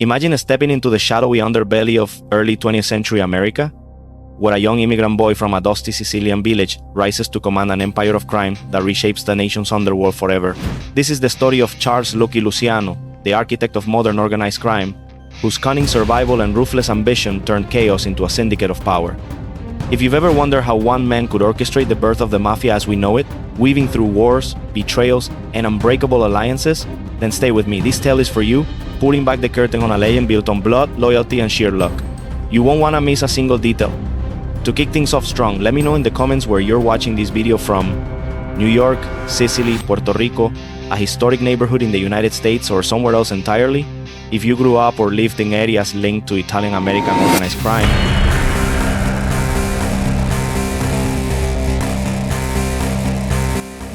Imagine stepping into the shadowy underbelly of early 20th century America, where a young immigrant boy from a dusty Sicilian village rises to command an empire of crime that reshapes the nation's underworld forever. This is the story of Charles Lucky Luciano, the architect of modern organized crime, whose cunning survival and ruthless ambition turned chaos into a syndicate of power. If you've ever wondered how one man could orchestrate the birth of the mafia as we know it, weaving through wars, betrayals, and unbreakable alliances, then stay with me. This tale is for you, pulling back the curtain on a legend built on blood, loyalty, and sheer luck. You won't want to miss a single detail. To kick things off strong, let me know in the comments where you're watching this video from. New York, Sicily, Puerto Rico, a historic neighborhood in the United States, or somewhere else entirely. If you grew up or lived in areas linked to Italian-American organized crime.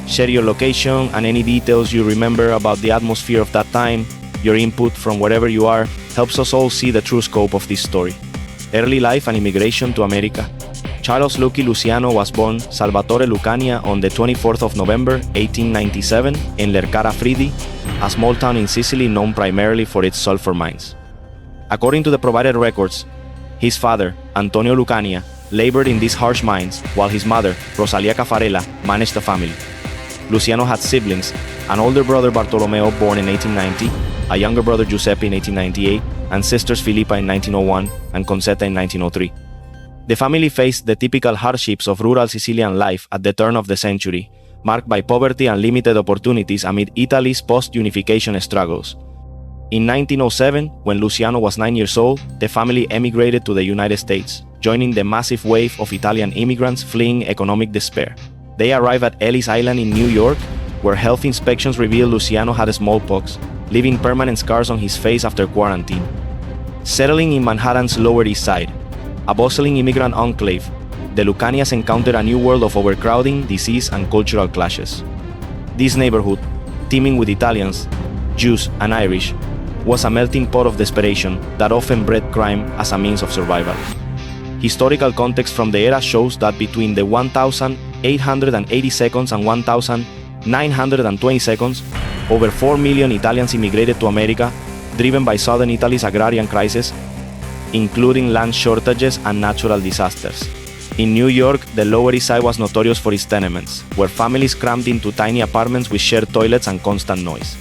Share your location and any details you remember about the atmosphere of that time. Your input from wherever you are helps us all see the true scope of this story. Early life and immigration to America. Charles Lucky Luciano was born Salvatore Lucania on the 24th of November, 1897 in Lercara Fridi, a small town in Sicily known primarily for its sulfur mines. According to the provided records, his father, Antonio Lucania, labored in these harsh mines while his mother, Rosalia Caffarella, managed the family. Luciano had siblings, an older brother Bartolomeo born in 1890, a younger brother Giuseppe in 1898, and sisters Filippa in 1901 and Concetta in 1903. The family faced the typical hardships of rural Sicilian life at the turn of the century, marked by poverty and limited opportunities amid Italy's post-unification struggles. In 1907, when Luciano was 9 years old, the family emigrated to the United States, joining the massive wave of Italian immigrants fleeing economic despair. They arrived at Ellis Island in New York, where health inspections revealed Luciano had smallpox, leaving permanent scars on his face after quarantine. Settling in Manhattan's Lower East Side, a bustling immigrant enclave, the Lucanias encountered a new world of overcrowding, disease, and cultural clashes. This neighborhood, teeming with Italians, Jews, and Irish, was a melting pot of desperation that often bred crime as a means of survival. Historical context from the era shows that between the 1882nd and 1922nd, over 4 million Italians immigrated to America, driven by southern Italy's agrarian crisis, including land shortages and natural disasters. In New York, the Lower East Side was notorious for its tenements, where families crammed into tiny apartments with shared toilets and constant noise.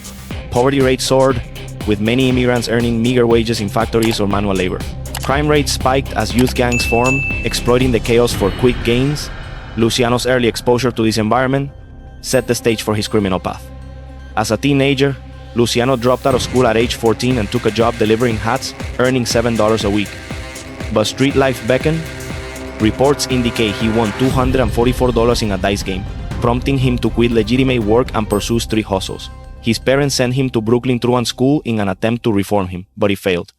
Poverty rates soared, with many immigrants earning meager wages in factories or manual labor. Crime rates spiked as youth gangs formed, exploiting the chaos for quick gains. Luciano's early exposure to this environment set the stage for his criminal path. As a teenager, Luciano dropped out of school at age 14 and took a job delivering hats, earning $7 a week. But street life beckoned. Reports indicate he won $244 in a dice game, prompting him to quit legitimate work and pursue street hustles. His parents sent him to Brooklyn Truant School in an attempt to reform him, but he failed.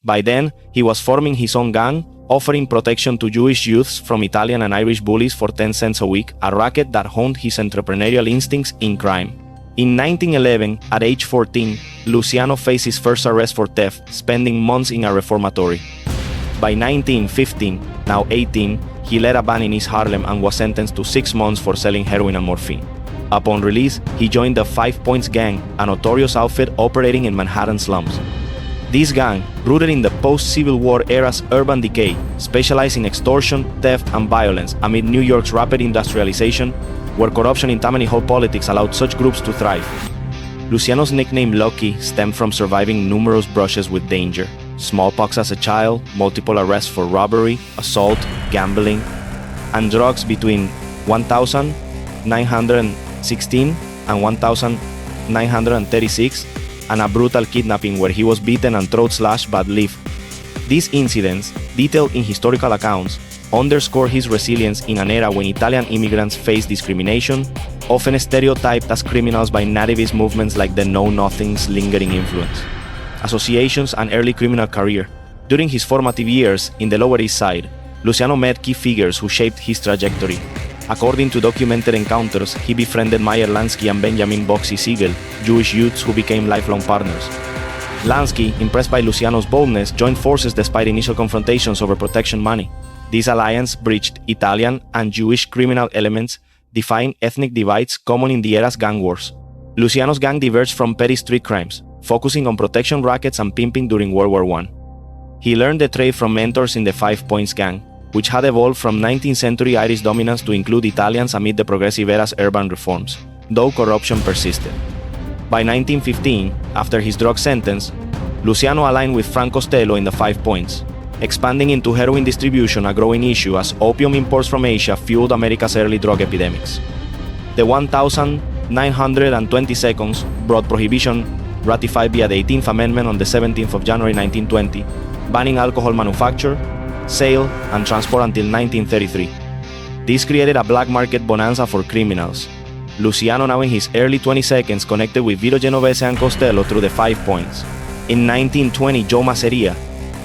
By then, he was forming his own gang, offering protection to Jewish youths from Italian and Irish bullies for 10 cents a week, a racket that honed his entrepreneurial instincts in crime. In 1911, at age 14, Luciano faced his first arrest for theft, spending months in a reformatory. By 1915, now 18, he led a band in East Harlem and was sentenced to 6 months for selling heroin and morphine. Upon release, he joined the 5 Points Gang, a notorious outfit operating in Manhattan slums. This gang, rooted in the post-Civil War era's urban decay, specialized in extortion, theft, and violence amid New York's rapid industrialization, where corruption in Tammany Hall politics allowed such groups to thrive. Luciano's nickname Lucky stemmed from surviving numerous brushes with danger. Smallpox as a child, multiple arrests for robbery, assault, gambling, and drugs between 1916 and 1936, and a brutal kidnapping where he was beaten and throat slashed but lived. These incidents, detailed in historical accounts, underscore his resilience in an era when Italian immigrants faced discrimination, often stereotyped as criminals by nativist movements like the Know-Nothing's lingering influence. Associations and early criminal career. During his formative years in the Lower East Side, Luciano met key figures who shaped his trajectory. According to documented encounters, he befriended Meyer Lansky and Benjamin Boxy Siegel, Jewish youths who became lifelong partners. Lansky, impressed by Luciano's boldness, joined forces despite initial confrontations over protection money. This alliance breached Italian and Jewish criminal elements, defying ethnic divides common in the era's gang wars. Luciano's gang diverged from petty street crimes, focusing on protection rackets and pimping during World War I. He learned the trade from mentors in the 5 Points Gang, which had evolved from 19th century Irish dominance to include Italians amid the Progressive era's urban reforms, though corruption persisted. By 1915, after his drug sentence, Luciano aligned with Frank Costello in the 5 Points, expanding into heroin distribution, a growing issue as opium imports from Asia fueled America's early drug epidemics. The 1922 broad prohibition ratified via the 18th Amendment on the 17th of January 1920, banning alcohol manufacture, sale, and transport until 1933. This created a black market bonanza for criminals. Luciano, now in his early 22nd, connected with Vito Genovese and Costello through the 5 Points. In 1920, Joe Masseria,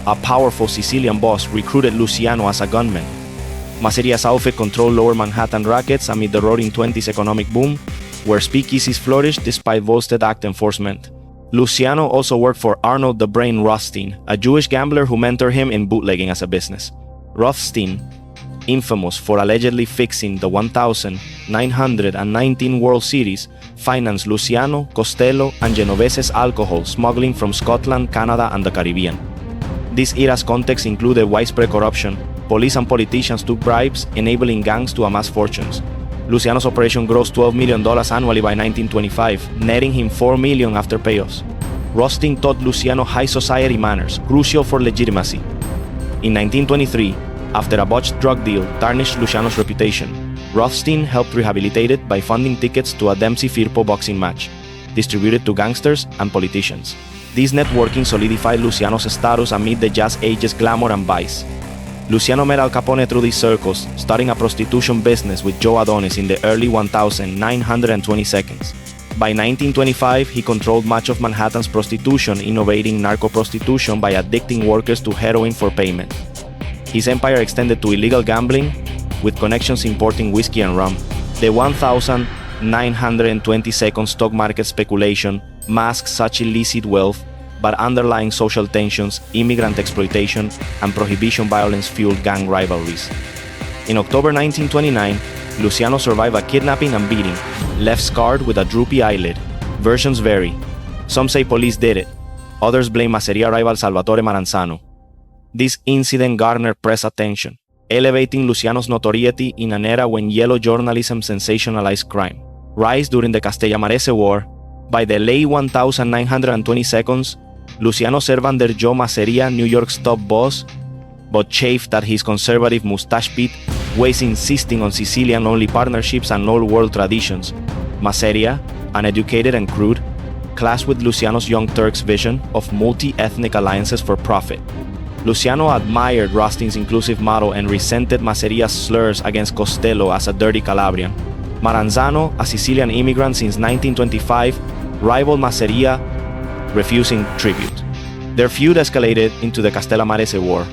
a powerful Sicilian boss, recruited Luciano as a gunman. Masseria's outfit controlled lower Manhattan rackets amid the roaring 20s economic boom, where speakeasies flourished despite Volstead Act enforcement. Luciano also worked for Arnold the Brain Rothstein, a Jewish gambler who mentored him in bootlegging as a business. Rothstein, infamous for allegedly fixing the 1919 World Series, financed Luciano, Costello, and Genovese's alcohol smuggling from Scotland, Canada, and the Caribbean. This era's context included widespread corruption. Police and politicians took bribes, enabling gangs to amass fortunes. Luciano's operation grossed $12 million annually by 1925, netting him $4 million after payoffs. Rothstein taught Luciano high society manners, crucial for legitimacy. In 1923, after a botched drug deal tarnished Luciano's reputation, Rothstein helped rehabilitate it by funding tickets to a Dempsey-Firpo boxing match, distributed to gangsters and politicians. This networking solidified Luciano's status amid the Jazz Age's glamour and vice. Luciano met Al Capone through these circles, starting a prostitution business with Joe Adonis in the early 1922s. By 1925, he controlled much of Manhattan's prostitution, innovating narco-prostitution by addicting workers to heroin for payment. His empire extended to illegal gambling, with connections importing whiskey and rum. The 1922 stock market speculation masked such illicit wealth, but underlying social tensions, immigrant exploitation, and prohibition violence fueled gang rivalries. In October 1929, Luciano survived a kidnapping and beating, left scarred with a droopy eyelid. Versions vary. Some say police did it. Others blame Masseria rival Salvatore Maranzano. This incident garnered press attention, elevating Luciano's notoriety in an era when yellow journalism sensationalized crime. Rise during the Castellamarese War. By the late 1922s, Luciano served under Joe Masseria, New York's top boss, but chafed at his conservative mustache-pit ways, insisting on Sicilian-only partnerships and old-world traditions. Masseria, uneducated and crude, clashed with Luciano's Young Turks' vision of multi-ethnic alliances for profit. Luciano admired Rothstein's inclusive model and resented Masseria's slurs against Costello as a dirty Calabrian. Maranzano, a Sicilian immigrant since 1925, rivaled Masseria, refusing tribute. Their feud escalated into the Castellamarese War,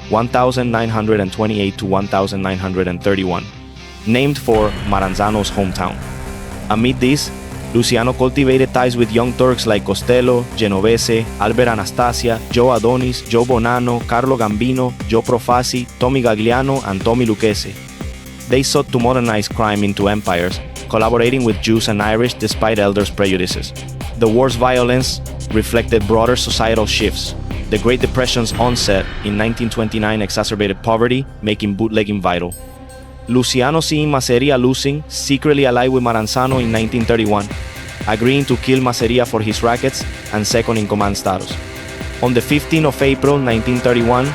1928 to 1931, named for Maranzano's hometown. Amid this, Luciano cultivated ties with Young Turks like Costello, Genovese, Albert Anastasia, Joe Adonis, Joe Bonanno, Carlo Gambino, Joe Profasi, Tommy Gagliano, and Tommy Lucchese. They sought to modernize crime into empires, collaborating with Jews and Irish despite elders' prejudices. The war's violence reflected broader societal shifts. The Great Depression's onset in 1929 exacerbated poverty, making bootlegging vital. Luciano, seeing Masseria losing, secretly allied with Maranzano in 1931, agreeing to kill Masseria for his rackets and second-in-command status. On the 15th of April 1931,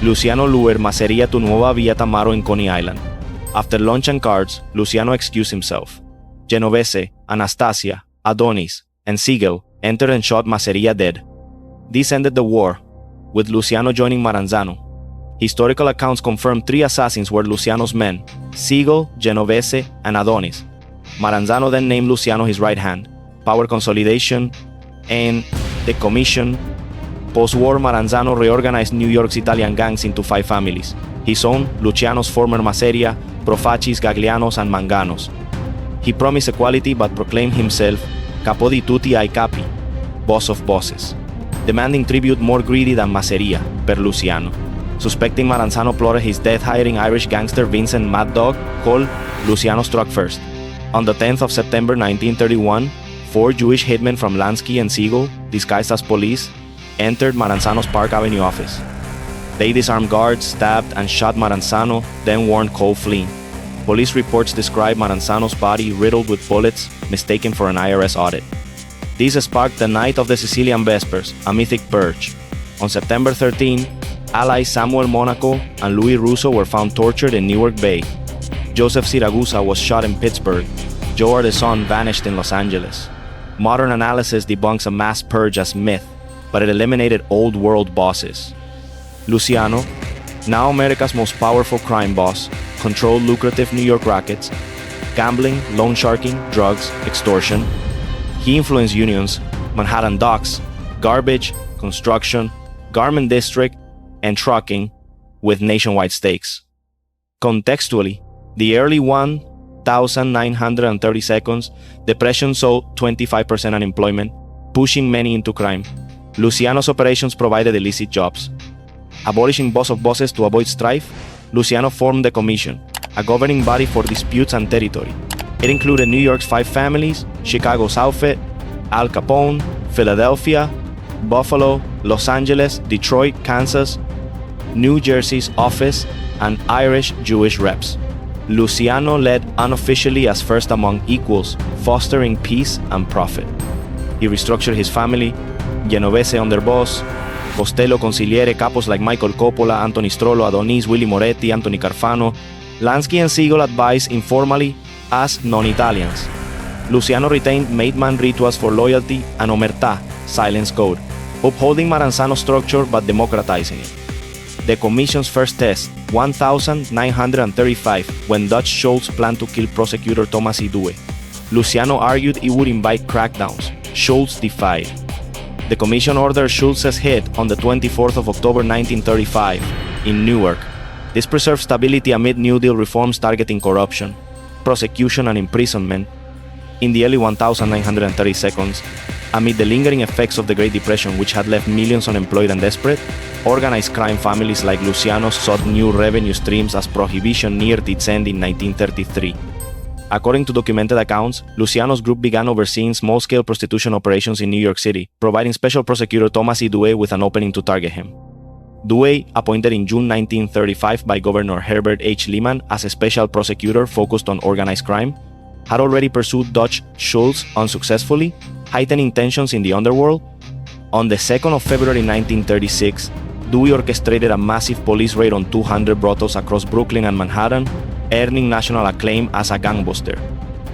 Luciano lured Masseria to Nuova Via Tamaro in Coney Island. After lunch and cards, Luciano excused himself. Genovese, Anastasia, Adonis, and Siegel entered and shot Masseria dead. This ended the war, with Luciano joining Maranzano. Historical accounts confirm 3 assassins were Luciano's men: Siegel, Genovese, and Adonis. Maranzano then named Luciano his right hand. Power consolidation and the commission. Post-war, Maranzano reorganized New York's Italian gangs into 5 families: his own, Luciano's former Masseria, Profacis, Gaglianos, and Manganos. He promised equality but proclaimed himself Capo di tutti ai capi, boss of bosses, demanding tribute more greedy than Masseria, per Luciano. Suspecting Maranzano plotted his death-hiring Irish gangster Vincent Mad Dog Cole, Luciano struck first. On the 10th of September 1931, 4 Jewish hitmen from Lansky and Siegel, disguised as police, entered Maranzano's Park Avenue office. They disarmed guards, stabbed, and shot Maranzano, then warned Cole fleeing. Police reports describe Maranzano's body riddled with bullets, mistaken for an IRS audit. This sparked the night of the Sicilian Vespers, a mythic purge. On September 13, allies Samuel Monaco and Louis Russo were found tortured in Newark Bay. Joseph Siragusa was shot in Pittsburgh. Joe Ardison vanished in Los Angeles. Modern analysis debunks a mass purge as myth, but it eliminated old world bosses. Luciano, now America's most powerful crime boss, controlled lucrative New York rackets, gambling, loan sharking, drugs, extortion. He influenced unions, Manhattan docks, garbage, construction, garment district, and trucking, with nationwide stakes. Contextually, the early 1930 seconds, Depression saw 25% unemployment, pushing many into crime. Luciano's operations provided illicit jobs. Abolishing boss of bosses to avoid strife, Luciano formed the Commission, a governing body for disputes and territory. It included New York's 5 families, Chicago's outfit, Al Capone, Philadelphia, Buffalo, Los Angeles, Detroit, Kansas, New Jersey's office, and Irish Jewish reps. Luciano led unofficially as first among equals, fostering peace and profit. He restructured his family, Genovese underboss, Costello consigliere capos like Michael Coppola, Anthony Strollo, Adonis, Willie Moretti, Anthony Carfano. Lansky and Siegel advised informally as non-Italians. Luciano retained made-man rituals for loyalty and omertà, silence code, upholding Maranzano's structure but democratizing it. The Commission's first test, 1935, when Dutch Schultz planned to kill prosecutor Thomas E.E.UU. Luciano argued it would invite crackdowns. Schultz defied. The Commission ordered Schultz's hit on the 24th of October 1935 in Newark. This preserved stability amid New Deal reforms targeting corruption, prosecution, and imprisonment. In the early 1930 seconds, amid the lingering effects of the Great Depression, which had left millions unemployed and desperate, organized crime families like Luciano's sought new revenue streams as prohibition neared its end in 1933. According to documented accounts, Luciano's group began overseeing small-scale prostitution operations in New York City, providing Special Prosecutor Thomas E.E.UU with an opening to target him. EE.UU, appointed in June 1935 by Governor Herbert H. Lehman as a special prosecutor focused on organized crime, had already pursued Dutch Schultz unsuccessfully, heightening tensions in the underworld. On the 2nd of February 1936, EE.UU orchestrated a massive police raid on 200 brothels across Brooklyn and Manhattan, earning national acclaim as a gangbuster.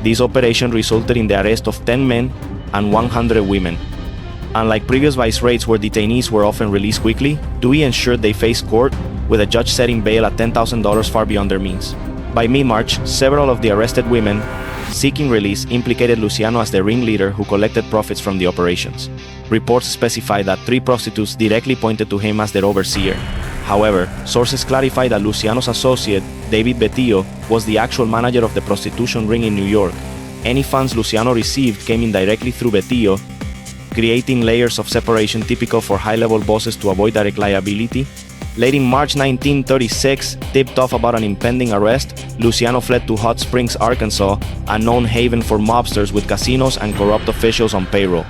This operation resulted in the arrest of 10 men and 100 women. Unlike previous vice raids where detainees were often released quickly, EE.UU ensured they faced court, with a judge setting bail at $10,000 far beyond their means. By mid-March, several of the arrested women seeking release implicated Luciano as the ringleader who collected profits from the operations. Reports specify that 3 prostitutes directly pointed to him as their overseer. However, sources clarify that Luciano's associate, David Betillo, was the actual manager of the prostitution ring in New York. Any funds Luciano received came indirectly through Betillo, creating layers of separation typical for high-level bosses to avoid direct liability. Late in March 1936, tipped off about an impending arrest, Luciano fled to Hot Springs, Arkansas, a known haven for mobsters with casinos and corrupt officials on payroll.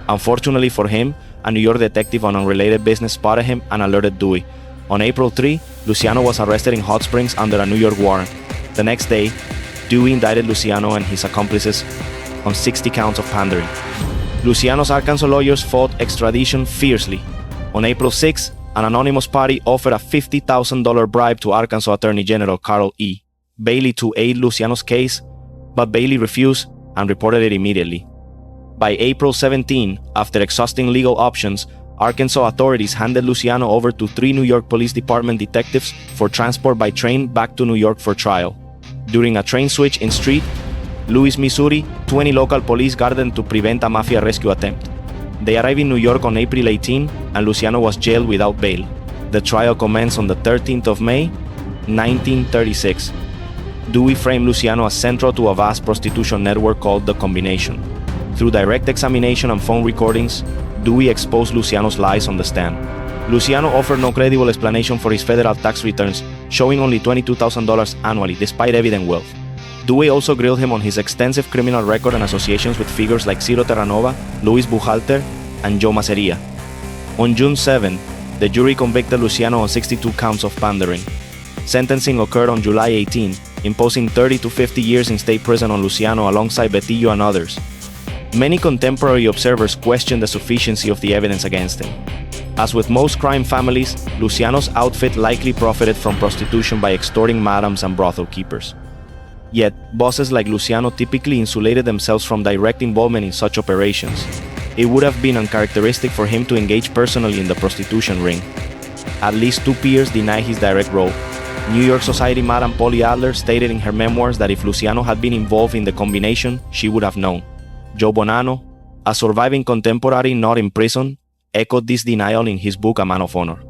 Unfortunately for him, a New York detective on unrelated business spotted him and alerted EE.UU. On April 3, Luciano was arrested in Hot Springs under a New York warrant. The next day, EE.UU indicted Luciano and his accomplices on 60 counts of pandering. Luciano's Arkansas lawyers fought extradition fiercely. On April 6, an anonymous party offered a $50,000 bribe to Arkansas Attorney General Carl E. Bailey to aid Luciano's case, but Bailey refused and reported it immediately. By April 17, after exhausting legal options, Arkansas authorities handed Luciano over to 3 New York Police Department detectives for transport by train back to New York for trial. During a train switch in St. Louis, Missouri, 20 local police guarded them to prevent a mafia rescue attempt. They arrived in New York on April 18, and Luciano was jailed without bail. The trial commenced on the 13th of May, 1936. EE.UU framed Luciano as central to a vast prostitution network called The Combination. Through direct examination and phone recordings, EE.UU exposed Luciano's lies on the stand. Luciano offered no credible explanation for his federal tax returns, showing only $22,000 annually despite evident wealth. Dewey also grilled him on his extensive criminal record and associations with figures like Ciro Terranova, Luis Buchalter, and Joe Masseria. On June 7, the jury convicted Luciano on 62 counts of pandering. Sentencing occurred on July 18, imposing 30 to 50 years in state prison on Luciano alongside EE.UU and others. Many contemporary observers questioned the sufficiency of the evidence against him. As with most crime families, Luciano's outfit likely profited from prostitution by extorting madams and brothel keepers. Yet, bosses like Luciano typically insulated themselves from direct involvement in such operations. It would have been uncharacteristic for him to engage personally in the prostitution ring. At least 2 peers deny his direct role. New York society Madam Polly Adler stated in her memoirs that if Luciano had been involved in the combination, she would have known. Joe Bonanno, a surviving contemporary not in prison, echoed this denial in his book A Man of Honor.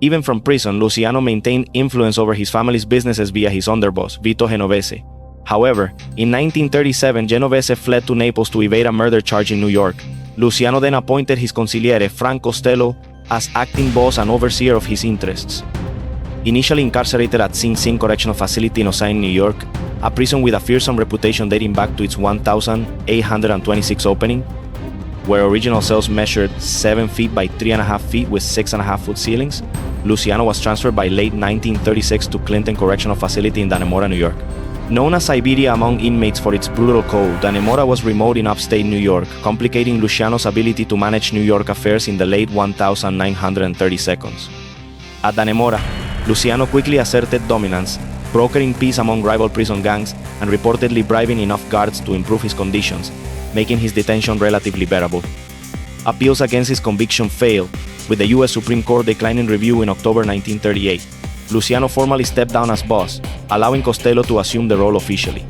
Even from prison, Luciano maintained influence over his family's businesses via his underboss, Vito Genovese. However, in 1937, Genovese fled to Naples to evade a murder charge in New York. Luciano then appointed his consigliere, Frank Costello, as acting boss and overseer of his interests. Initially incarcerated at Sing Sing Correctional Facility in Ossian, New York, a prison with a fearsome reputation dating back to its 1,826 opening, where original cells measured 7 feet by 3.5 feet with 6.5-foot ceilings, Luciano was transferred by late 1936 to Clinton Correctional Facility in Dannemora, New York. Known as Siberia among inmates for its brutal code, Dannemora was remote in upstate New York, complicating Luciano's ability to manage New York affairs in the late 1930s. At Dannemora, Luciano quickly asserted dominance, brokering peace among rival prison gangs, and reportedly bribing enough guards to improve his conditions, making his detention relatively bearable. Appeals against his conviction failed, with the U.S. Supreme Court declining review in October 1938. Luciano formally stepped down as boss, allowing Costello to assume the role officially.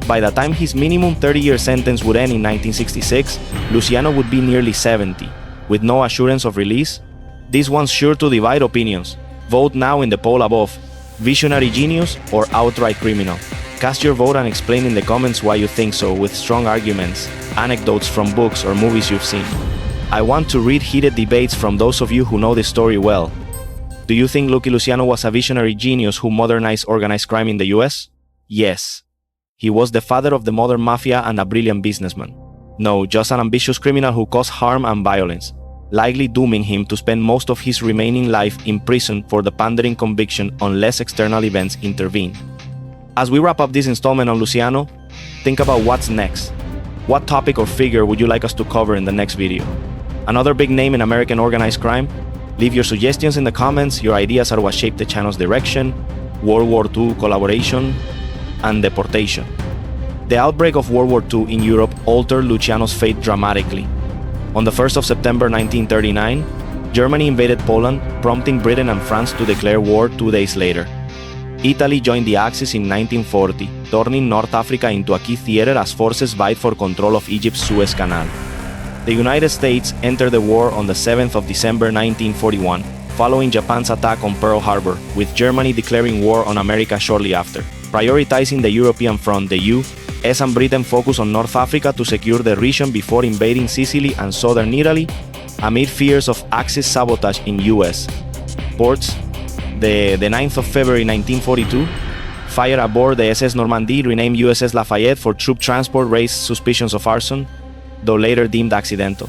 By the time his minimum 30-year sentence would end in 1966, Luciano would be nearly 70, with no assurance of release. This one's sure to divide opinions. Vote now in the poll above. Visionary genius or outright criminal? Cast your vote and explain in the comments why you think so, with strong arguments, anecdotes from books or movies you've seen. I want to read heated debates from those of you who know this story well. Do you think Lucky Luciano was a visionary genius who modernized organized crime in the US? Yes. He was the father of the modern mafia and a brilliant businessman. No, just an ambitious criminal who caused harm and violence, likely dooming him to spend most of his remaining life in prison for the pandering conviction unless external events intervened. As we wrap up this installment on Luciano, think about what's next. What topic or figure would you like us to cover in the next video? Another big name in American organized crime? Leave your suggestions in the comments. Your ideas are what shaped the channel's direction, World War II collaboration, and deportation. The outbreak of World War II in Europe altered Luciano's fate dramatically. On the 1st of September 1939, Germany invaded Poland, prompting Britain and France to declare war 2 days later. Italy joined the Axis in 1940, turning North Africa into a key theater as forces vied for control of Egypt's Suez Canal. The United States entered the war on the 7th of December 1941, following Japan's attack on Pearl Harbor, with Germany declaring war on America shortly after. Prioritizing the European front, the U.S. and Britain focused on North Africa to secure the region before invading Sicily and southern Italy, amid fears of Axis sabotage in U.S. ports. The 9th of February 1942, fire aboard the SS Normandy, renamed USS Lafayette for troop transport, raised suspicions of arson, though later deemed accidental.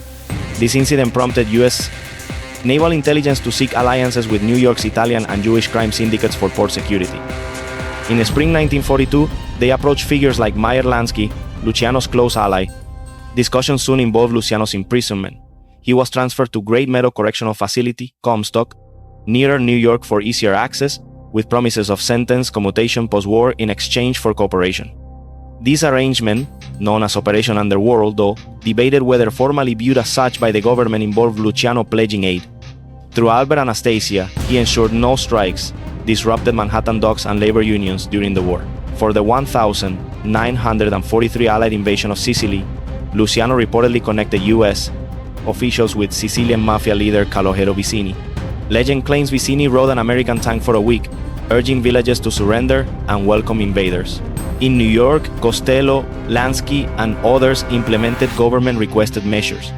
This incident prompted U.S. naval intelligence to seek alliances with New York's Italian and Jewish crime syndicates for port security. In the spring 1942, they approached figures like Meyer Lansky, Luciano's close ally. Discussions soon involved Luciano's imprisonment. He was transferred to Great Meadow Correctional Facility, Comstock, nearer New York for easier access, with promises of sentence commutation post-war in exchange for cooperation. This arrangement, known as Operation Underworld, though debated whether formally viewed as such by the government, involved Luciano pledging aid. Through Albert Anastasia, he ensured no strikes, disrupted Manhattan docks and labor unions during the war. For the 1943 Allied invasion of Sicily, Luciano reportedly connected U.S. officials with Sicilian mafia leader Calogero Vicini. Legend claims Vicini rode an American tank for a week, urging villages to surrender and welcome invaders. In New York, Costello, Lansky, and others implemented government-requested measures.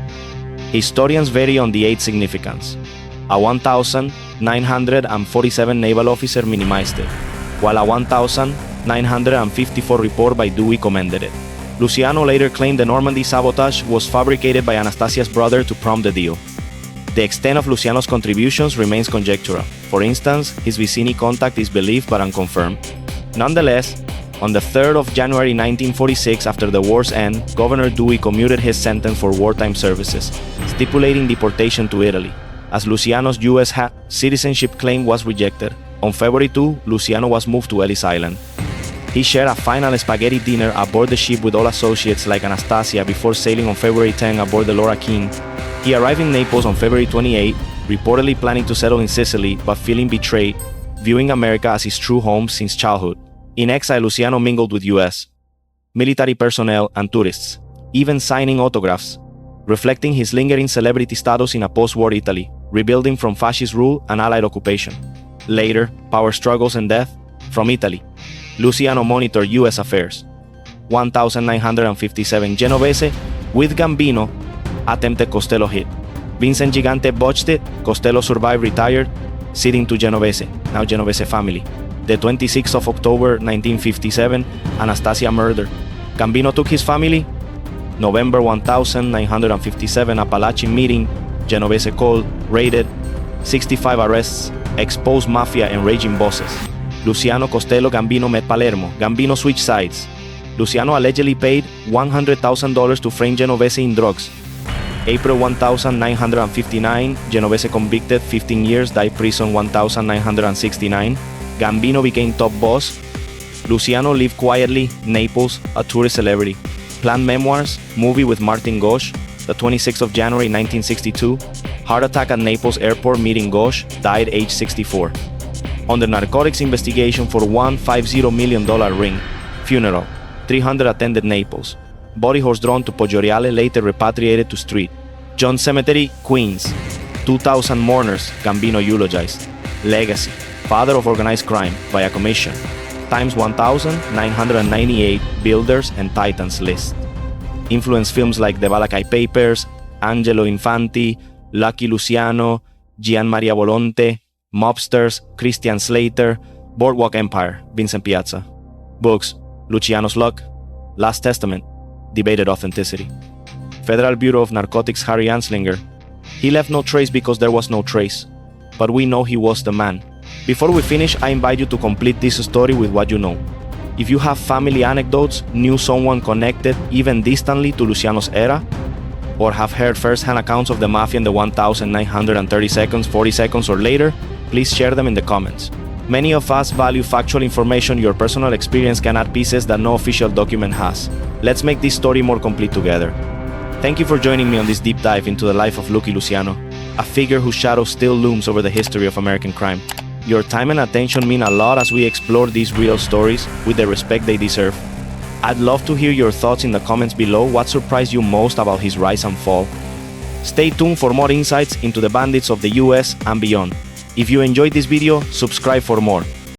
Historians vary on the aid's significance. A 1,947 naval officer minimized it, while a 954 report by Dewey commended it. Luciano later claimed the Normandy sabotage was fabricated by Anastasia's brother to prompt the deal. The extent of Luciano's contributions remains conjectural. For instance, his Vicini contact is believed but unconfirmed. Nonetheless, on the 3rd of January 1946, after the war's end, Governor Dewey commuted his sentence for wartime services, stipulating deportation to Italy. As Luciano's U.S. citizenship claim was rejected, on February 2, Luciano was moved to Ellis Island. He shared a final spaghetti dinner aboard the ship with all associates like Anastasia before sailing on February 10 aboard the Laura King. He arrived in Naples on February 28, reportedly planning to settle in Sicily but feeling betrayed, viewing America as his true home since childhood. In exile, Luciano mingled with U.S. military personnel and tourists, even signing autographs, reflecting his lingering celebrity status in a post-war Italy, rebuilding from fascist rule and Allied occupation. Later, power struggles and death. From Italy, Luciano monitored U.S. affairs. 1957 Genovese, with Gambino, attempted Costello hit. Vincent Gigante botched it, Costello survived, retired, ceding to Genovese, now Genovese family. The 26th of October 1957, Anastasia murder. Gambino took his family. November 1957, Appalachian meeting, Genovese called, raided, 65 arrests, exposed mafia and raging bosses. Luciano, Costello, Gambino met Palermo. Gambino switched sides. Luciano allegedly paid $100,000 to frame Genovese in drugs. April 1959, Genovese convicted, 15 years, died prison 1969. Gambino became top boss. Luciano lived quietly, Naples, a tourist celebrity. Planned memoirs, movie with Martin Gosch, the 26th of January 1962. Heart attack at Naples airport, meeting Gosch, died age 64. Under narcotics investigation for $150 million ring. Funeral, 300 attended Naples. Body horse drawn to Poggioreale, later repatriated to Street. John Cemetery, Queens. 2,000 mourners, Gambino eulogized. Legacy, father of organized crime, via commission. Times 1,998 builders and titans list. Influenced films like The Balakai Papers, Angelo Infanti, Lucky Luciano, Gian Maria Volonte, Mobsters, Christian Slater, Boardwalk Empire, Vincent Piazza. Books, Luciano's Luck, Last Testament, debated authenticity. Federal Bureau of Narcotics, Harry Anslinger. He left no trace because there was no trace, but we know he was the man. Before we finish, I invite you to complete this story with what you know. If you have family anecdotes, knew someone connected even distantly to Luciano's era, or have heard first-hand accounts of the mafia in the 1930 seconds, 40 seconds, or later, please share them in the comments. Many of us value factual information. Your personal experience can add pieces that no official document has. Let's make this story more complete together. Thank you for joining me on this deep dive into the life of Lucky Luciano, a figure whose shadow still looms over the history of American crime. Your time and attention mean a lot as we explore these real stories with the respect they deserve. I'd love to hear your thoughts in the comments below. What surprised you most about his rise and fall? Stay tuned for more insights into the bandits of the US and beyond. If you enjoyed this video, subscribe for more.